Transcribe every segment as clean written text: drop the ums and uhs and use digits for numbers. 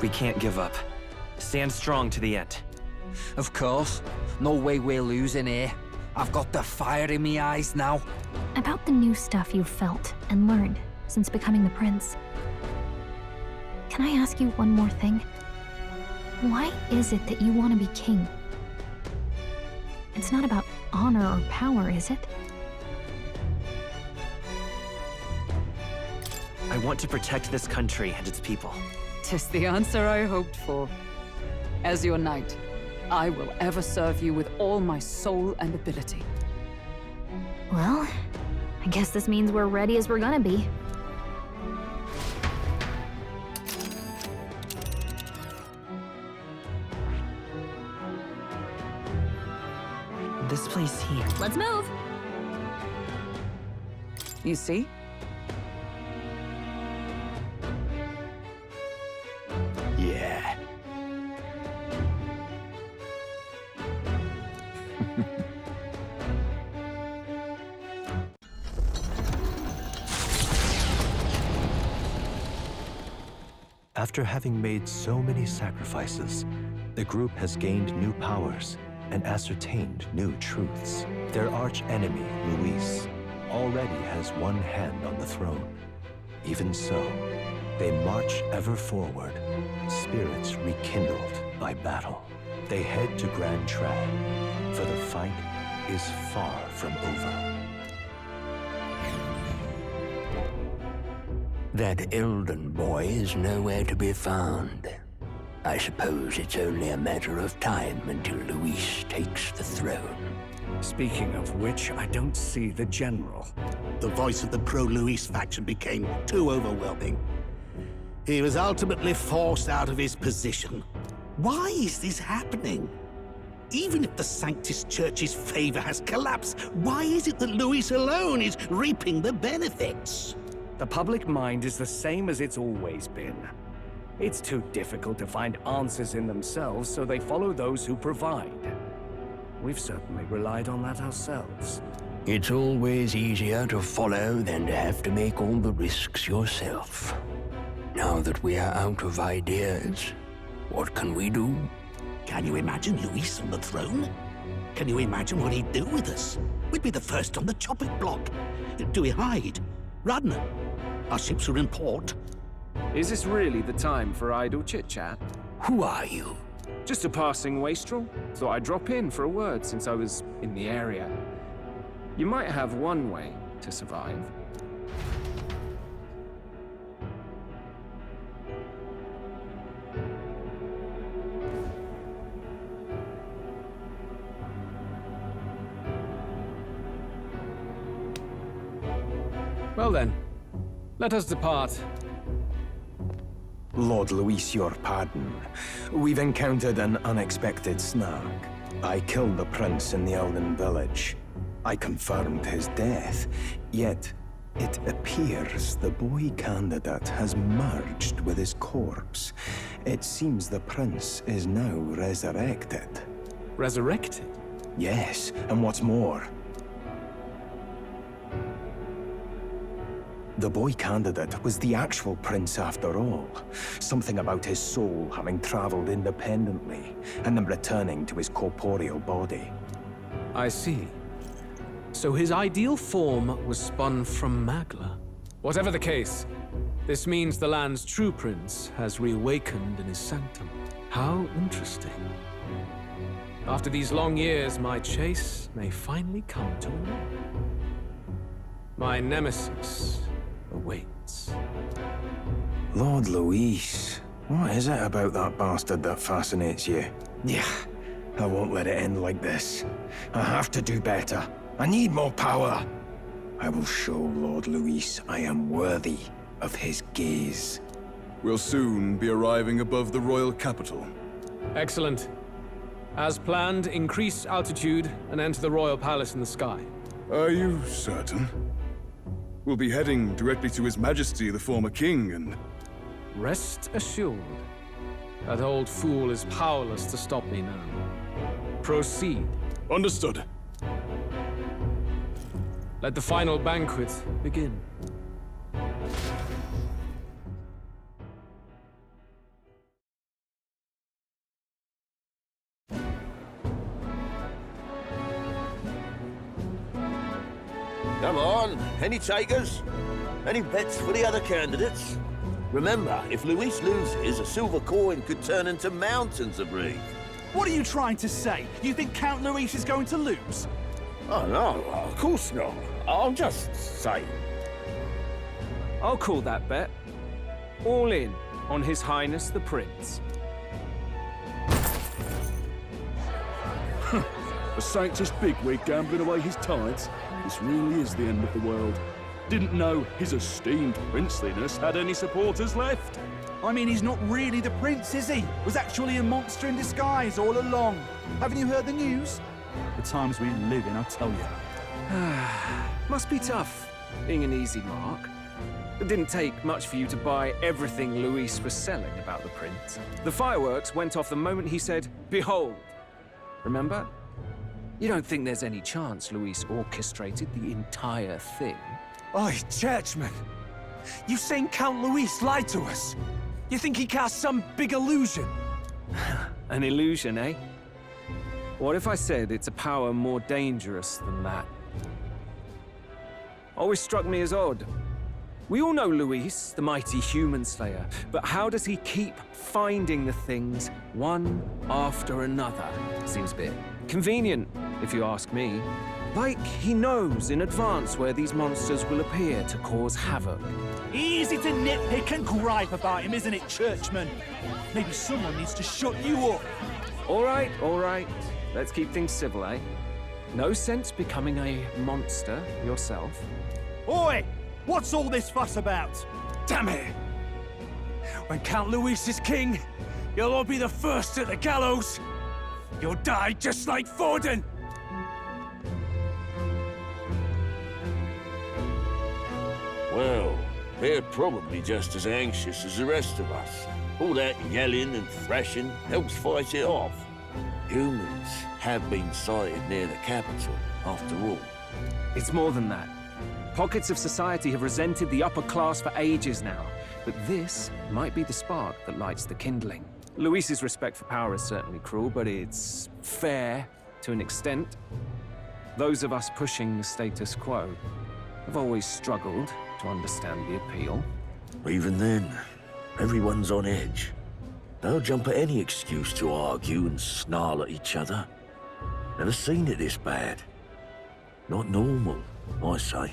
We can't give up. Stand strong to the end. Of course. No way we're losing here. I've got the fire in me eyes now. About the new stuff you've felt and learned since becoming the prince. Can I ask you one more thing? Why is it that you want to be king? It's not about honor or power, is it? I want to protect this country and its people. 'Tis the answer I hoped for. As your knight, I will ever serve you with all my soul and ability. Well, I guess this means we're ready as we're gonna be. This place here. Let's move! You see? Yeah. After having made so many sacrifices, the group has gained new powers and ascertained new truths. Their arch-enemy, Luis, already has one hand on the throne. Even so, they march ever forward, spirits rekindled by battle. They head to Grand Trad, for the fight is far from over. That Elden boy is nowhere to be found. I suppose it's only a matter of time until Luis takes the throne. Speaking of which, I don't see the general. The voice of the pro-Luis faction became too overwhelming. He was ultimately forced out of his position. Why is this happening? Even if the Sanctus Church's favor has collapsed, why is it that Luis alone is reaping the benefits? The public mind is the same as it's always been. It's too difficult to find answers in themselves, so they follow those who provide. We've certainly relied on that ourselves. It's always easier to follow than to have to make all the risks yourself. Now that we are out of ideas, what can we do? Can you imagine Luis on the throne? Can you imagine what he'd do with us? We'd be the first on the chopping block. Do we hide? Run? Our ships are in port. Is this really the time for idle chit-chat? Who are you? Just a passing wastrel. Thought I'd drop in for a word since I was in the area. You might have one way to survive. Well then, let us depart. Lord Luis, your pardon. We've encountered an unexpected snag. I killed the prince in the Elden village. I confirmed his death, yet it appears the boy candidate has merged with his corpse. It seems the prince is now resurrected. Resurrected? Yes, and what's more, the boy candidate was the actual prince after all. Something about his soul having traveled independently, and then returning to his corporeal body. I see. So his ideal form was spun from Magla. Whatever the case, this means the land's true prince has reawakened in his sanctum. How interesting. After these long years, my chase may finally come to an end. My nemesis awaits. Lord Luis, what is it about that bastard that fascinates you? Yeah, I won't let it end like this. I have to do better. I need more power. I will show Lord Luis I am worthy of his gaze. We'll soon be arriving above the royal capital. Excellent. As planned, increase altitude and enter the royal palace in the sky. Are you certain? We'll be heading directly to His Majesty, the former king, and... Rest assured. That old fool is powerless to stop me now. Proceed. Understood. Let the final banquet begin. Come on, any takers? Any bets for the other candidates? Remember, if Luis loses, a silver coin could turn into mountains of Reef. What are you trying to say? You think Count Luis is going to lose? Oh, no, of course not. I'm just saying. I'll call that bet. All in on His Highness the Prince. A Sanctus bigwig gambling away his tides? This really is the end of the world. Didn't know his esteemed princeliness had any supporters left. I mean, he's not really the prince, is he? Was actually a monster in disguise all along. Haven't you heard the news? The times we live in, I tell you. Must be tough, being an easy mark. It didn't take much for you to buy everything Luis was selling about the prince. The fireworks went off the moment he said, "Behold." Remember? You don't think there's any chance Luis orchestrated the entire thing? Oi, churchman! You saying Count Luis lied to us? You think he cast some big illusion? An illusion, eh? What if I said it's a power more dangerous than that? Always struck me as odd. We all know Luis, the mighty human slayer, but how does he keep finding the things one after another? Seems a bit convenient, if you ask me. Like he knows in advance where these monsters will appear to cause havoc. Easy to nitpick and gripe about him, isn't it, churchman? Maybe someone needs to shut you up. All right. Let's keep things civil, eh? No sense becoming a monster yourself. Oi! What's all this fuss about? Damn it! When Count Luis is king, you'll all be the first at the gallows. You'll die just like Forden. Well, they're probably just as anxious as the rest of us. All that yelling and thrashing helps fight it off. Humans have been sighted near the capital, after all. It's more than that. Pockets of society have resented the upper class for ages now, but this might be the spark that lights the kindling. Luis's respect for power is certainly cruel, but it's fair to an extent. Those of us pushing the status quo have always struggled to understand the appeal. Even then, everyone's on edge. They'll jump at any excuse to argue and snarl at each other. Never seen it this bad. Not normal, I say.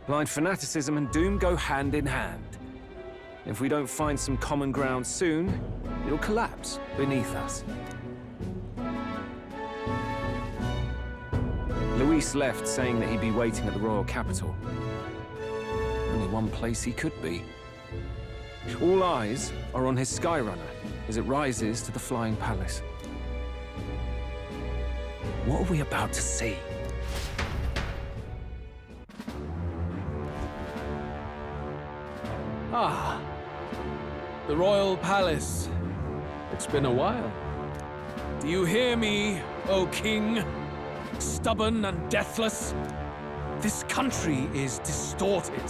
Blind fanaticism and doom go hand in hand. If we don't find some common ground soon, it'll collapse beneath us. Luis left saying that he'd be waiting at the royal capital. Only one place he could be. All eyes are on his Skyrunner as it rises to the flying palace. What are we about to see? Ah, the royal palace. It's been a while. Do you hear me, O king? Stubborn and deathless? This country is distorted.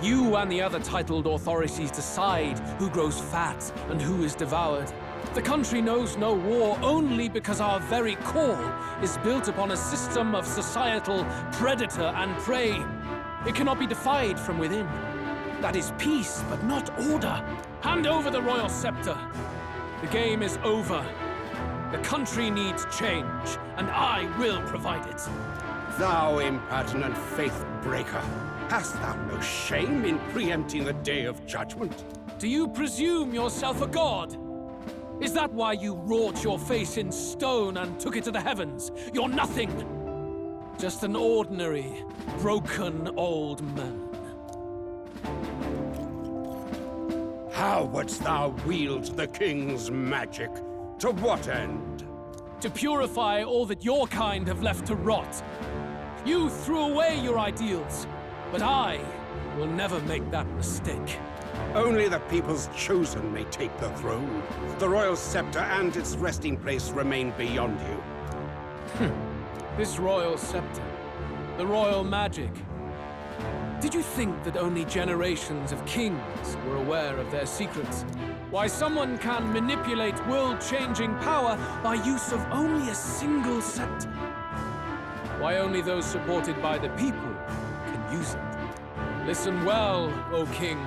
You and the other titled authorities decide who grows fat and who is devoured. The country knows no war only because our very core is built upon a system of societal predator and prey. It cannot be defied from within. That is peace, but not order. Hand over the royal scepter. The game is over. The country needs change, and I will provide it. Thou impertinent faith breaker, hast thou no shame in preempting the day of judgment? Do you presume yourself a god? Is that why you wrought your face in stone and took it to the heavens? You're nothing. Just an ordinary, broken old man. How wouldst thou wield the king's magic? To what end? To purify all that your kind have left to rot. You threw away your ideals, but I will never make that mistake. Only the people's chosen may take the throne. The royal scepter and its resting place remain beyond you. This royal scepter, the royal magic. Did you think that only generations of kings were aware of their secrets? Why someone can manipulate world-changing power by use of only a single scepter? Why only those supported by the people can use it. Listen well, O King.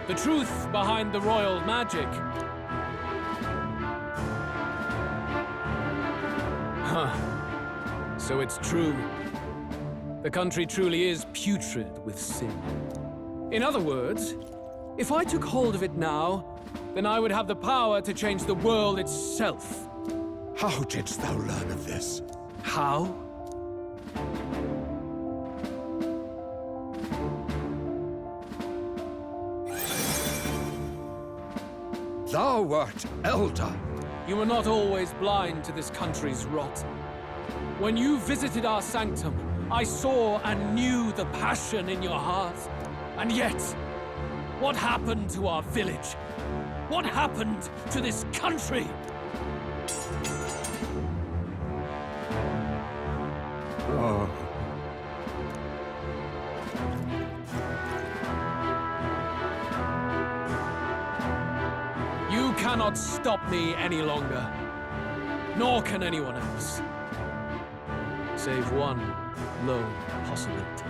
The truth behind the royal magic. Huh. So it's true. The country truly is putrid with sin. In other words, if I took hold of it now, then I would have the power to change the world itself. How didst thou learn of this? How? Thou wert elder. You were not always blind to this country's rot. When you visited our sanctum, I saw and knew the passion in your heart. And yet, what happened to our village? What happened to this country? Oh. You cannot stop me any longer. Nor can anyone else. Save one lone possibility.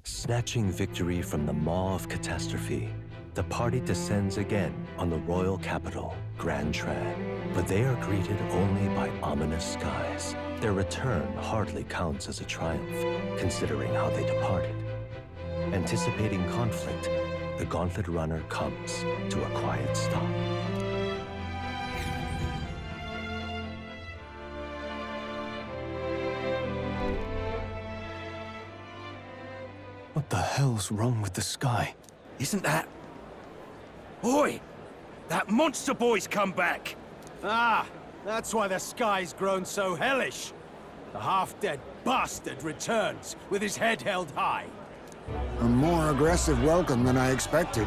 Snatching victory from the maw of catastrophe, the party descends again on the royal capital, Grand Tran. But they are greeted only by ominous skies. Their return hardly counts as a triumph, considering how they departed. Anticipating conflict, the Gauntlet Runner comes to a quiet stop. What the hell's wrong with the sky? Isn't that... Oi! That monster boy's come back! Ah, that's why the sky's grown so hellish. The half-dead bastard returns with his head held high. A more aggressive welcome than I expected.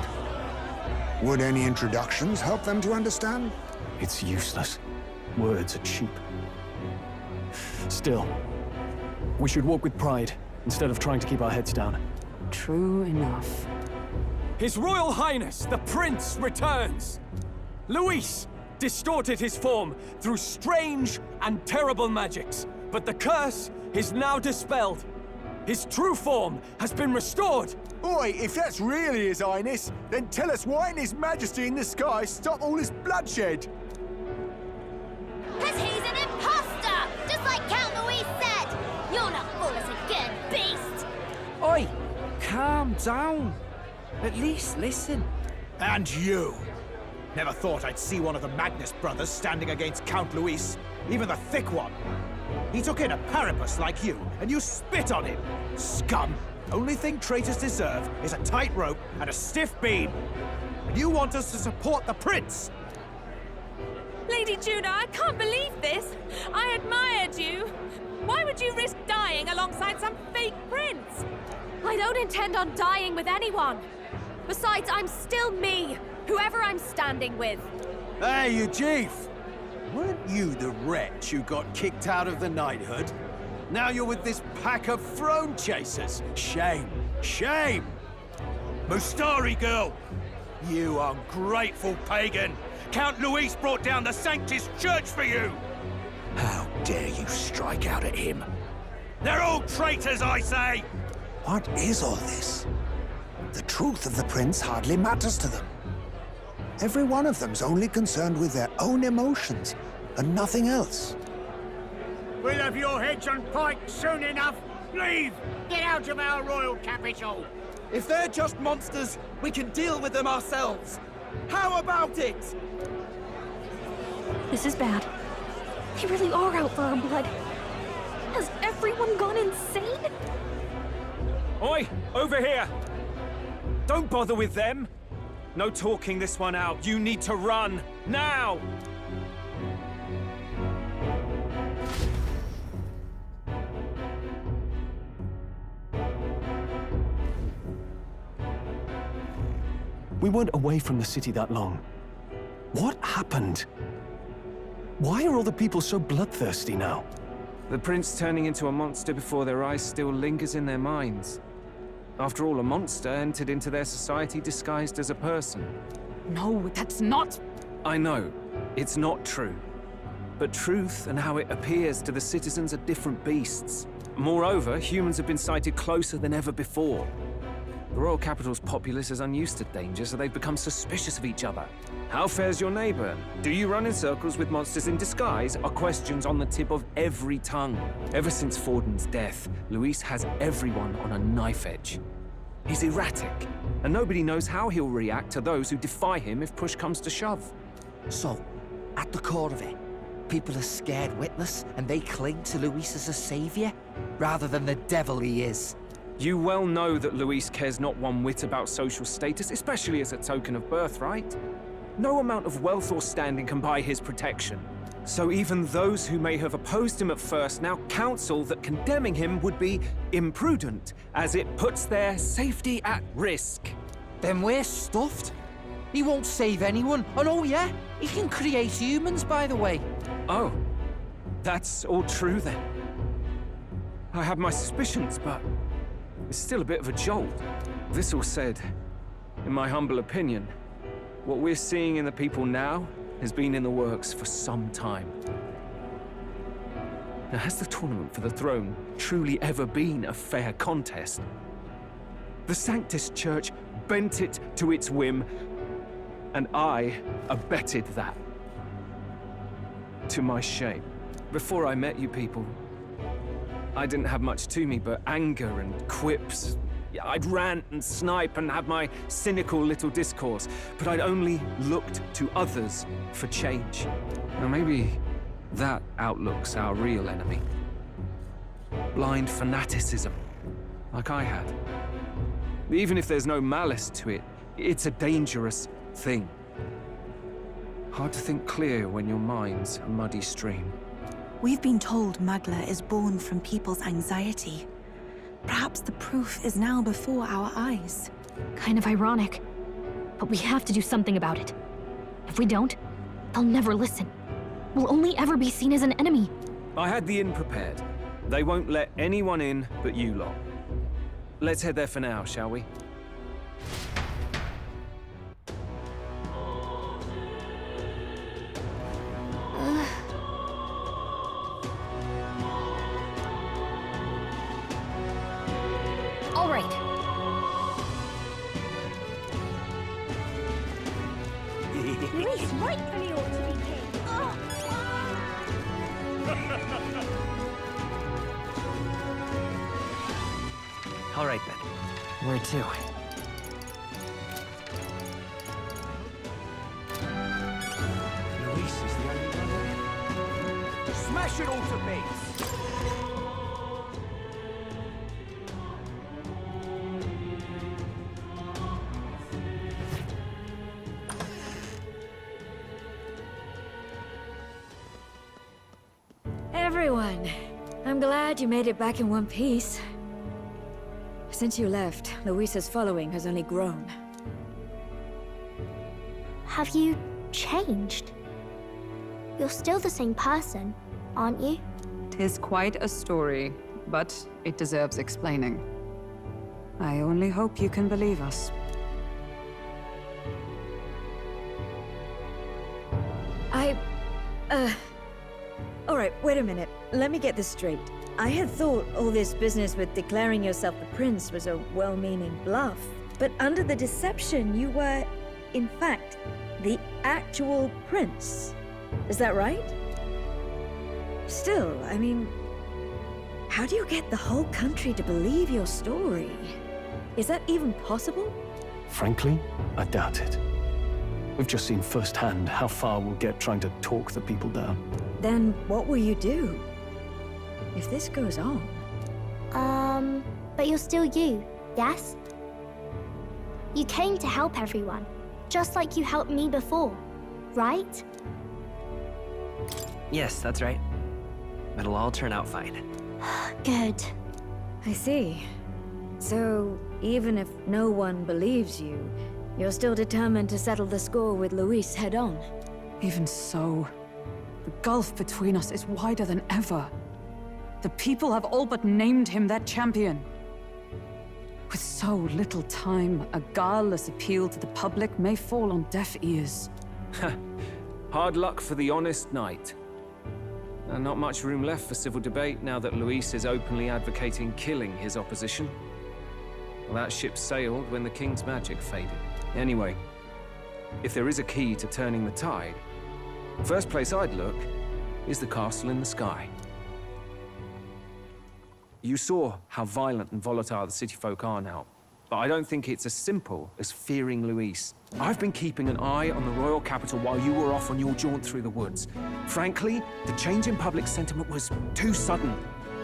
Would any introductions help them to understand? It's useless. Words are cheap. Still, we should walk with pride instead of trying to keep our heads down. True enough. His Royal Highness, the Prince, returns! Luis distorted his form through strange and terrible magics, but the curse is now dispelled. His true form has been restored! Oi, if that's really His Highness, then tell us why in His Majesty in the sky stop all this bloodshed? 'Cause he's an imposter! Just like Count Luis said! You'll not fool us again, beast! Oi! Calm down. At least listen. And you! Never thought I'd see one of the Magnus brothers standing against Count Luis, even the thick one. He took in a Paripus like you, and you spit on him! Scum! Only thing traitors deserve is a tight rope and a stiff beam. And you want us to support the prince? Lady Juno, I can't believe this! I admired you! Why would you risk dying alongside some fake prince? I don't intend on dying with anyone. Besides, I'm still me, whoever I'm standing with. Hey, you chief! Weren't you the wretch who got kicked out of the knighthood? Now you're with this pack of throne chasers. Shame! Shame! Mustari girl! You ungrateful pagan! Count Luis brought down the Sanctus Church for you! How dare you strike out at him? They're all traitors, I say! What is all this? The truth of the prince hardly matters to them. Every one of them's only concerned with their own emotions, and nothing else. We'll have your heads on pikes soon enough. Leave! Get out of our royal capital! If they're just monsters, we can deal with them ourselves. How about it? This is bad. They really are out for our blood. Has everyone gone insane? Oi! Over here! Don't bother with them! No talking this one out. You need to run! Now! We weren't away from the city that long. What happened? Why are all the people so bloodthirsty now? The prince turning into a monster before their eyes still lingers in their minds. After all, a monster entered into their society disguised as a person. No, that's not... I know, it's not true. But truth and how it appears to the citizens are different beasts. Moreover, humans have been sighted closer than ever before. The royal capital's populace is unused to danger, so they've become suspicious of each other. How fares your neighbor? Do you run in circles with monsters in disguise? Are questions on the tip of every tongue. Ever since Forden's death, Luis has everyone on a knife edge. He's erratic, and nobody knows how he'll react to those who defy him if push comes to shove. So, at the core of it, people are scared witless, and they cling to Luis as a savior, rather than the devil he is. You well know that Luis cares not one whit about social status, especially as a token of birthright. No amount of wealth or standing can buy his protection. So even those who may have opposed him at first now counsel that condemning him would be imprudent, as it puts their safety at risk. Then we're stuffed. He won't save anyone. And oh yeah, he can create humans, by the way. Oh, that's all true then. I have my suspicions, but it's still a bit of a jolt. This all said, in my humble opinion, what we're seeing in the people now has been in the works for some time. Now, has the tournament for the throne truly ever been a fair contest? The Sanctus Church bent it to its whim, and I abetted that. To my shame. Before I met you people, I didn't have much to me but anger and quips. I'd rant and snipe and have my cynical little discourse, but I'd only looked to others for change. Now maybe that outlook's our real enemy. Blind fanaticism, like I had. Even if there's no malice to it, it's a dangerous thing. Hard to think clear when your mind's a muddy stream. We've been told Magla is born from people's anxiety. Perhaps the proof is now before our eyes. Kind of ironic. But we have to do something about it. If we don't, they'll never listen. We'll only ever be seen as an enemy. I had the inn prepared. They won't let anyone in but you lot. Let's head there for now, shall we? All right. Luis rightfully ought to be king. All right then. Where to? Luis is the only one. Smash it all to bits! Everyone, I'm glad you made it back in one piece. Since you left, Luis's following has only grown. Have you changed? You're still the same person, aren't you? 'Tis quite a story, but it deserves explaining. I only hope you can believe us. Alright, wait a minute. Let me get this straight. I had thought all this business with declaring yourself the prince was a well-meaning bluff. But under the deception, you were, in fact, the actual prince. Is that right? Still, I mean, how do you get the whole country to believe your story? Is that even possible? Frankly, I doubt it. We've just seen firsthand how far we'll get trying to talk the people down. Then what will you do? If this goes on... But you're still you, yes? You came to help everyone, just like you helped me before, right? Yes, that's right. It'll all turn out fine. Good. I see. So, even if no one believes you, you're still determined to settle the score with Luis head-on? Even so, the gulf between us is wider than ever. The people have all but named him their champion. With so little time, a guileless appeal to the public may fall on deaf ears. Hard luck for the honest knight. And not much room left for civil debate now that Luis is openly advocating killing his opposition. Well, that ship sailed when the king's magic faded. Anyway, if there is a key to turning the tide, first place I'd look is the castle in the sky. You saw how violent and volatile the city folk are now, but I don't think it's as simple as fearing Luis. I've been keeping an eye on the royal capital while you were off on your jaunt through the woods. Frankly, the change in public sentiment was too sudden,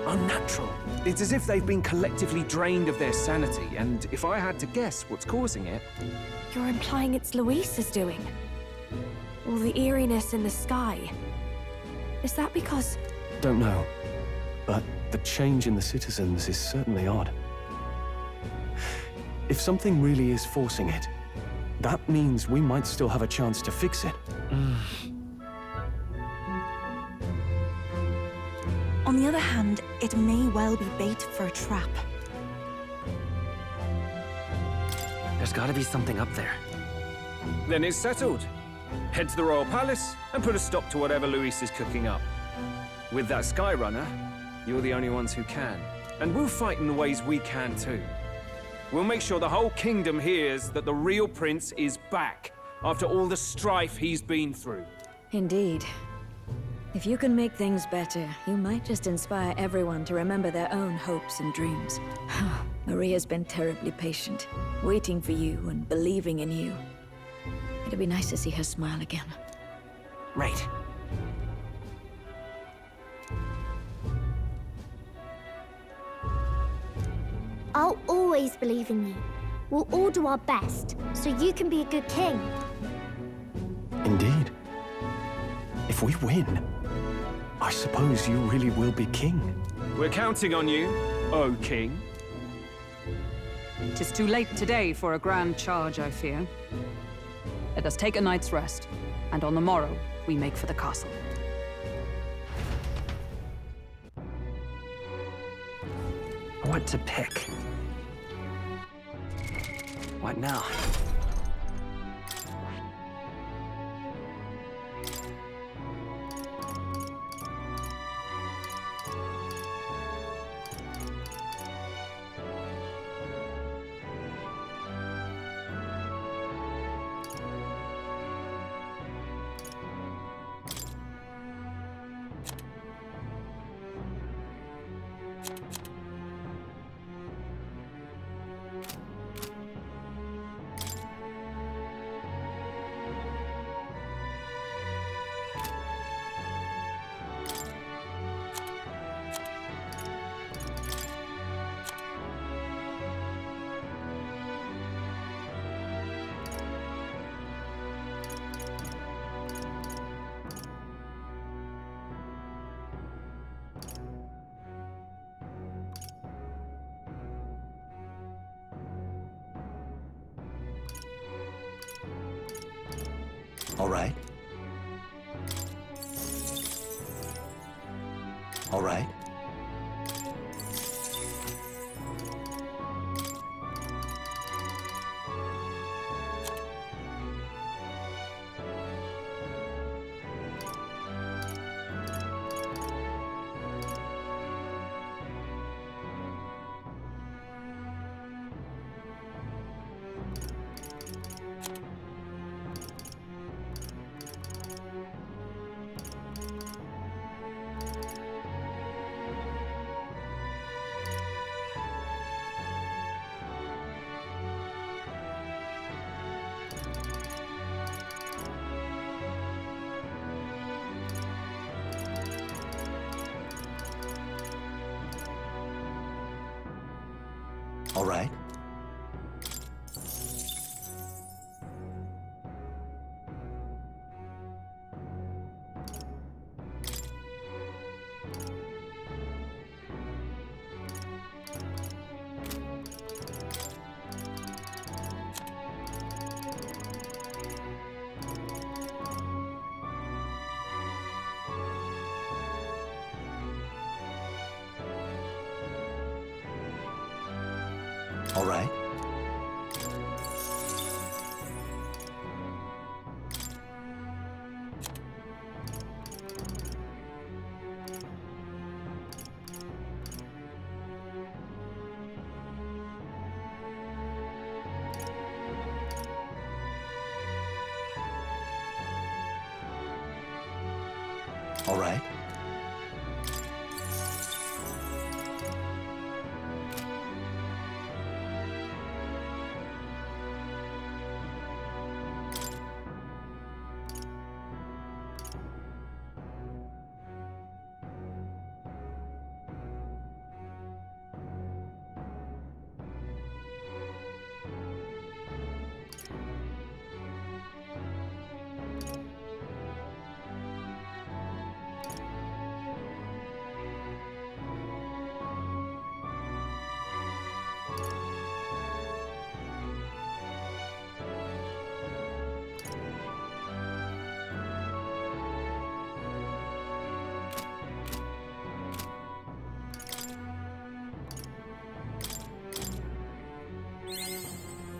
unnatural. It's as if they've been collectively drained of their sanity, and if I had to guess what's causing it... You're implying it's Luis's doing? All the eeriness in the sky. Is that because... Don't know, but the change in the citizens is certainly odd. If something really is forcing it, that means we might still have a chance to fix it. On the other hand, it may well be bait for a trap. There's gotta be something up there. Then it's settled. Head to the royal palace and put a stop to whatever Luis is cooking up. With that Skyrunner, you're the only ones who can. And we'll fight in the ways we can too. We'll make sure the whole kingdom hears that the real prince is back after all the strife he's been through. Indeed. If you can make things better, you might just inspire everyone to remember their own hopes and dreams. Maria's been terribly patient, waiting for you and believing in you. It'd be nice to see her smile again. Right. I'll always believe in you. We'll all do our best, so you can be a good king. Indeed. If we win, I suppose you really will be king. We're counting on you, O king. 'Tis too late today for a grand charge, I fear. Let us take a night's rest, and on the morrow, we make for the castle. What to pick? What now? All right. All right. All right. All right. All right.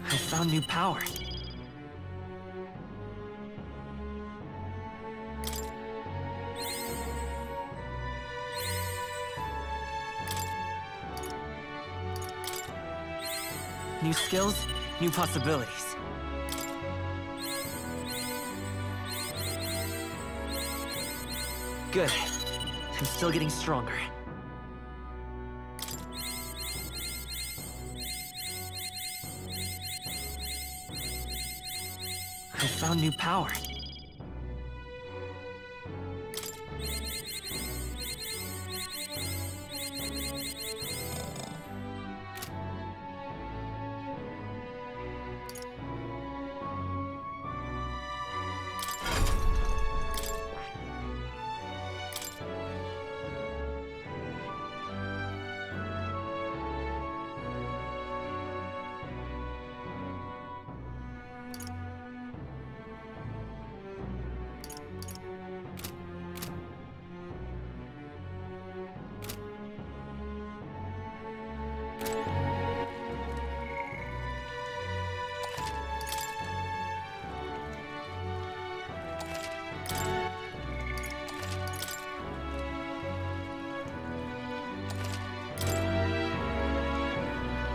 I found new power. New skills, new possibilities. Good. I'm still getting stronger. I found new power.